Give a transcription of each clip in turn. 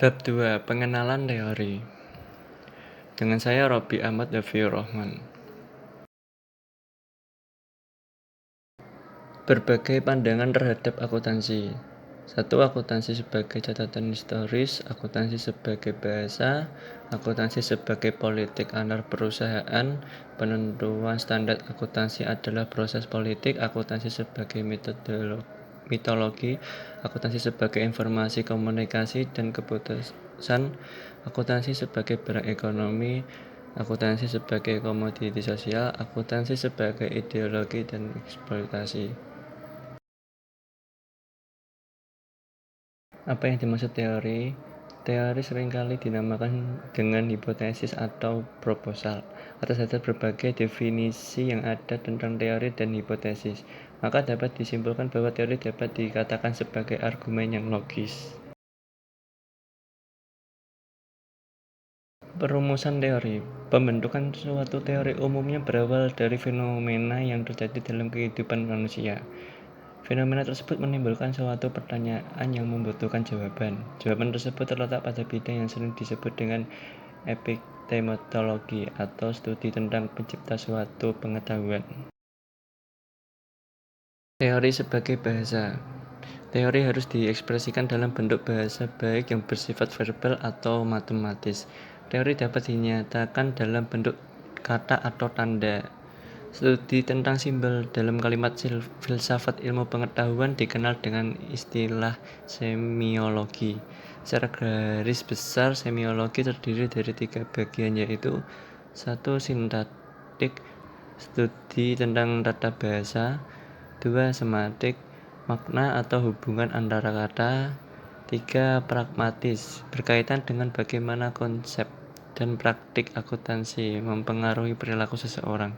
Bab 2. Pengenalan teori. Dengan saya Robi Ahmad Zafiur Rahman. Berbagai pandangan terhadap akuntansi. 1. Akuntansi sebagai catatan historis, akuntansi sebagai bahasa, akuntansi sebagai politik antar perusahaan, penentuan standar akuntansi adalah proses politik, akuntansi sebagai mitologi, akuntansi sebagai informasi komunikasi dan keputusan, akuntansi sebagai barang ekonomi, akuntansi sebagai komoditi sosial, akuntansi sebagai ideologi dan eksploitasi. Apa yang dimaksud teori? Teori seringkali dinamakan dengan hipotesis atau proposal. Atas dasar berbagai definisi yang ada tentang teori dan hipotesis, maka dapat disimpulkan bahwa teori dapat dikatakan sebagai argumen yang logis. Perumusan teori. Pembentukan suatu teori umumnya berawal dari fenomena yang terjadi dalam kehidupan manusia. Fenomena tersebut menimbulkan suatu pertanyaan yang membutuhkan jawaban. Jawaban tersebut terletak pada bidang yang sering disebut dengan epistemologi atau studi tentang pencipta suatu pengetahuan. Teori sebagai bahasa. Teori harus diekspresikan dalam bentuk bahasa baik yang bersifat verbal atau matematis. Teori dapat dinyatakan dalam bentuk kata atau tanda. Studi tentang simbol dalam kalimat filsafat ilmu pengetahuan dikenal dengan istilah semiologi. Secara garis besar, semiologi terdiri dari 3 bagian, yaitu 1. Sintaktik, studi tentang tata bahasa. 2. Semantik, makna atau hubungan antara kata. 3. Pragmatis, berkaitan dengan bagaimana konsep dan praktik akuntansi mempengaruhi perilaku seseorang.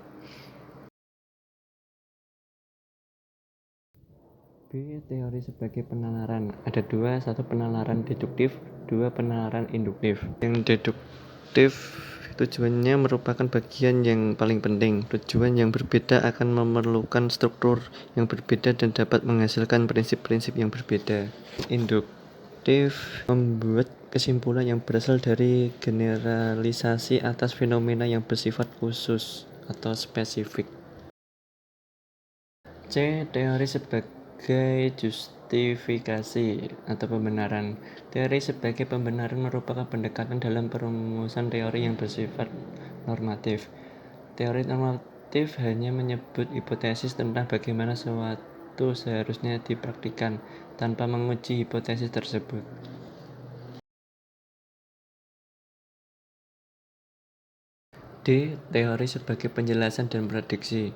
B. Teori sebagai penalaran. Ada 2, 1 penalaran deduktif, 2 penalaran induktif. Yang deduktif tujuannya merupakan bagian yang paling penting. Tujuan yang berbeda akan memerlukan struktur yang berbeda dan dapat menghasilkan prinsip-prinsip yang berbeda. Induktif membuat kesimpulan yang berasal dari generalisasi atas fenomena yang bersifat khusus atau spesifik. C. Teori sebagai justifikasi atau pembenaran. Teori sebagai pembenaran merupakan pendekatan dalam perumusan teori yang bersifat normatif. Teori normatif hanya menyebut hipotesis tentang bagaimana sesuatu seharusnya dipraktikkan tanpa menguji hipotesis tersebut. D. Teori sebagai penjelasan dan prediksi.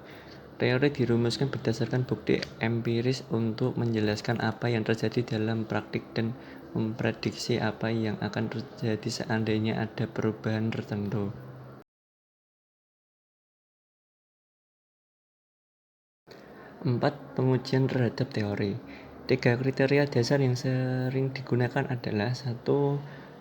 Teori dirumuskan berdasarkan bukti empiris untuk menjelaskan apa yang terjadi dalam praktik dan memprediksi apa yang akan terjadi seandainya ada perubahan tertentu. 4. Pengujian terhadap teori. 3 kriteria dasar yang sering digunakan adalah 1.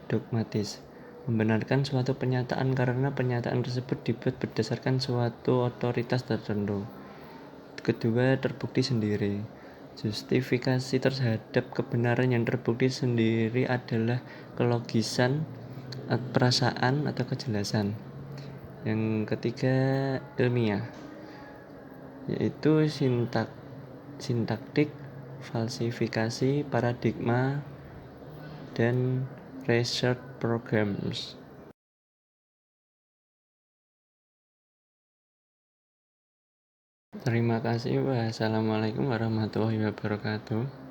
Dogmatis, membenarkan suatu pernyataan karena pernyataan tersebut dibuat berdasarkan suatu otoritas tertentu. Kedua, terbukti sendiri. Justifikasi terhadap kebenaran yang terbukti sendiri adalah kelogisan, perasaan, atau kejelasan. Yang ketiga, ilmiah, yaitu sintaktik, falsifikasi, paradigma, dan research programs. Terima kasih. Wassalamualaikum warahmatullahi wabarakatuh.